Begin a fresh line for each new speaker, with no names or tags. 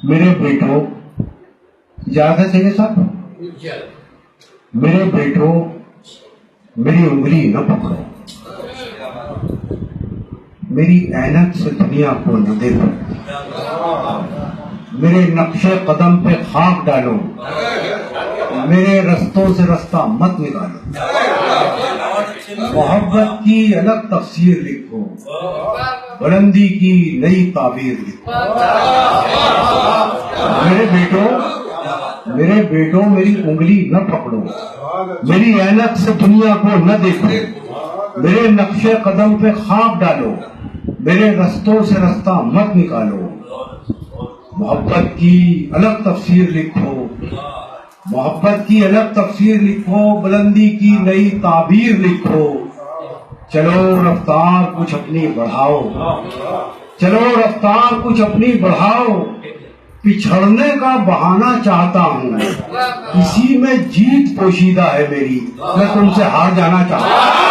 میرے بیٹوں، اجازت ہے صاحب، میرے بیٹوں میری انگلی نہ پکڑو، میری اینک سے دنیا کو نہ دیکھو، میرے نقش قدم پہ خاک ڈالو، میرے رستوں سے رستہ مت نکالو، محبت کی الگ تفسیر لکھو، بلندی کی نئی تعبیر لکھو۔ میرے بیٹوں میری انگلی نہ پکڑو، میری اینک سے دنیا کو نہ دیکھو، میرے نقش قدم پہ خاک ڈالو، میرے رستوں سے رستہ مت نکالو، محبت کی الگ تفسیر لکھو، محبت کی الگ تفسیر لکھو، بلندی کی نئی تعبیر لکھو، چلو رفتار کچھ اپنی بڑھاؤ، چلو رفتار کچھ اپنی بڑھاؤ، پچھڑنے کا بہانہ چاہتا ہوں، اسی میں جیت پوشیدہ ہے میری، میں تم سے ہار جانا چاہتا ہوں۔